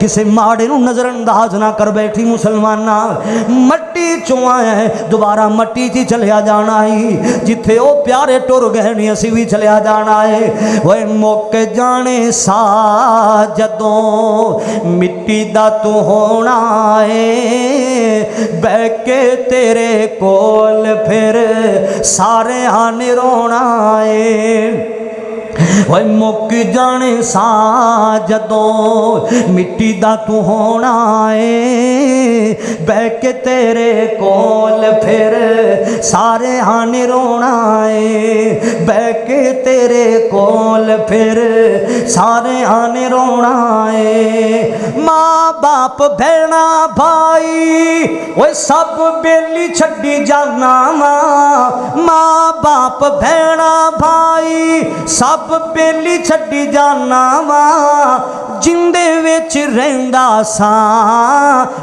किसी माड़े नूं नज़रअंदाज ना कर बैठी मुसलमाना। मट्टी चों आया है, दोबारा मट्टी च चलिया जाना है। जिथे वो प्यारे टुर गए नहीं असी भी चलिया जाना है। वह मुक जाने सा जदों मिट्टी दा तू होना है, बह के तेरे कोल फिर सारे आने रोना है। वह मुक जाने सा जदों मिट्टी दा तू होना है, बह के तेरे कोल फिर सारे आने रोना है। बह के तेरे कोल फिर सारे आने रोना है। माँ बाप भैणा भाई वह सब बेली छड्डी जाना वा। माँ बाप भैणा भाई सब बेली छड्डी जाना वा। जिंदे विच रहिंदा सा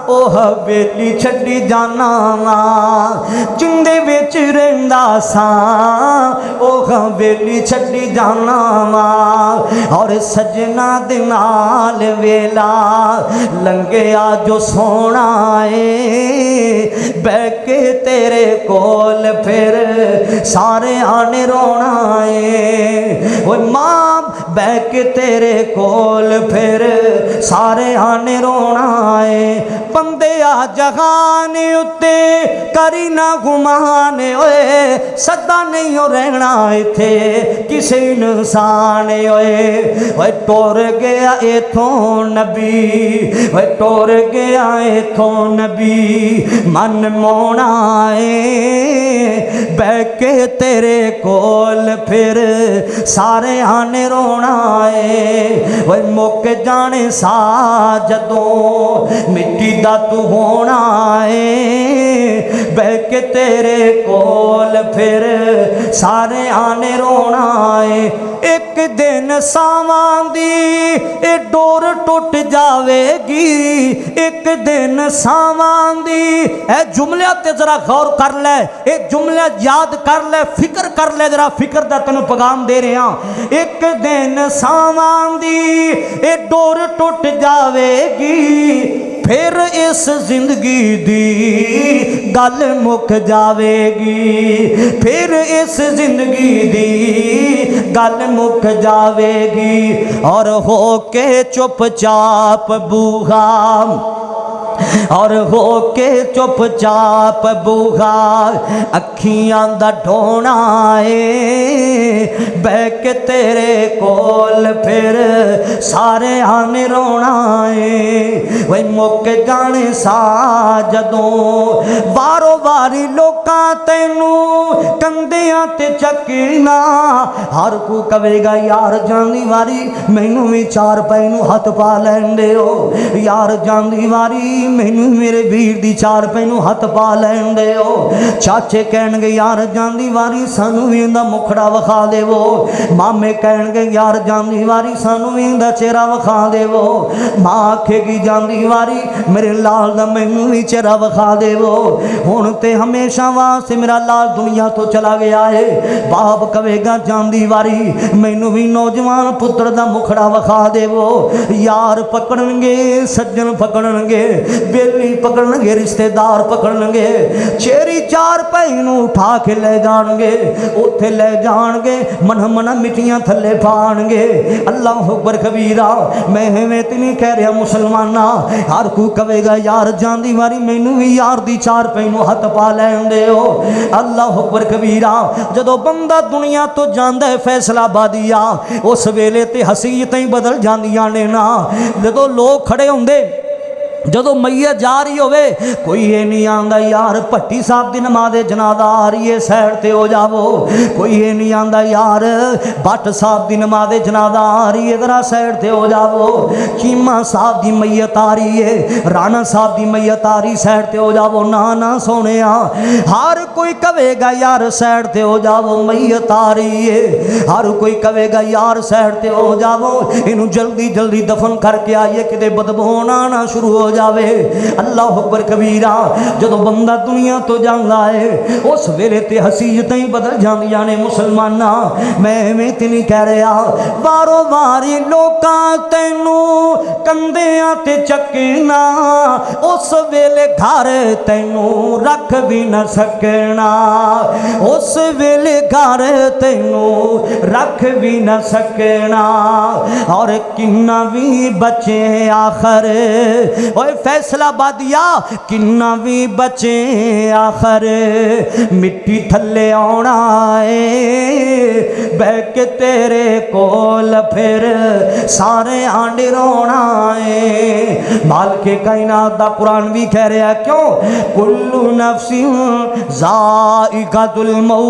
ओह बेली छड्डी जाना वा। जिंदे विच रहिंदा सा ओह बेली छड्डी जाना वा। और सजना दे नाल वेला लंघिया जो सोना है, बह के तेरे कोल फिर सारे आने रोना है। वो मां बह के तेरे कोल फिर सारे आने रोना है। बंदे आ जहान उत्ते करी ना गुमान ओए, सदा नहीं हो रहना इथे किसी इंसान ओए। वह टुर गया इथों नबी, वह टुर गया इथों नबी मन मोना है। बह के तेरे कोल फिर सारे आने रोना है। वह मुक जाने सा जदों मिट्टी दा तू होना है, बह के तेरे कोल फिर सारे आने रोना है। एक दिन सावां दी ए डोर टुट जावेगी, एक दिन सावां दी। ए जुमलिया ते जरा गौर कर ले, ए जुमला याद कर ले, फिक्र कर ले जरा, फिक्र दा तैनूं पैगाम दे रहे हां। एक दिन सावां दी ए डोर टुट जावेगी, फिर इस जिंदगी दी गल मुक जावेगी। फिर इस जिंदगी दी गल मुक जावेगी। और हो के चुपचाप बूहा, और हो के चुपचाप बूहा अखियां दा ढोना है। बह के तेरे कोल फिर सारे आने रोना है। वही मुक जाने सा जदों वारो वारी लोकां तैनू कंधियां ते चकीना। हर को कवेगा यार जांदी वारी मैनू भी चार पै नू हथ पा लैंदे हो। यार जांदी वारी मैनू मेरे वीर दी चार पैनू हथ पा लैन दे हो। चाचे कहणगे यार जांदी वारी सानू भी इंदा मुखड़ा विखा देवो। मामे कहणगे यार जांदी वारी सानू भी इंदा चेहरा विखा देवो। मां आखेगी जांदी वारी मेरे लाल दा मैनू भी चेहरा विखा देवो। हुण ते हमेशा वास्ते मेरा लाल दुनिया तो चला गया है। बाप कवेगा जांदी वारी मैनू भी नौजवान पुत्र दा मुखड़ा विखा देवो। यार पकड़नगे, सज्जन पकड़नगे, बेली पकड़नगे, रिश्तेदार पकड़नगे, चेरी चार पैनू उठा के ले जाएंगे, उथे ले जाएंगे, मन मन मिट्टियां थले पाएंगे। अल्लाह अकबर कबीरा। मैं ते नहीं कह रहा मुसलमाना, हर कोई कहेगा यार जांदी वारी मैनू भी यार दी चार पैनू हथ पा लैन दे हो। अल्लाह अकबर कबीरा। जदों बंदा दुनिया तो जांदा है फैसलाबादिया, उस वेले ते हसीयतां ही बदल जांदियां ने ना। जदों लोग खड़े होंदे, जदों मैयत जा रही होवे, कोई ये नहीं आंदा यार भट्टी साहब की नमाज जनाजा आ रही है साइड ते हो जावो। कोई ये नहीं आंदा यार भट्ट साहब की नमाज जनाजा आ रही है जरा साइड ते हो जावो। चीमा साहब की मैयत आ रही है, राणा साहब की मैयत आ रही साइड ते हो जावो। ना ना सोने हर कोई कहेगा यार साइड ते हो जावो, मैयत आ रही है। हर कोई कहेगा यार साइड ते हो जावो, इनू जल्दी जल्दी दफन करके आइए, किते बदबू ना शुरू हो हो जावे। अल्लाह अकबर कबीरा। जदों बंदा दुनिया तो जांदा है उस वेले ते हसीयतां ही बदल जांदियां ने मुसलमाना। मैं इवें ते नहीं कह रहा, वारो वारी लोकां तैनू कंधियां ते चकना, उस वेले घर तैनू रख भी न सकना, उस वेले घर तैनू रख भी न सकना। और किन्ना भी बचे आखर, ओए फैसला बादिया किन्ना भी बचे आखर, मिट्टी थल्ले आना है बह के तेरे कोल फिर सारे आंड रोना है। मालिके कायनात दा कुरान भी कह रहा क्यों, कुल्लू नफ्सिन ज़ाइक़ातुल मौत,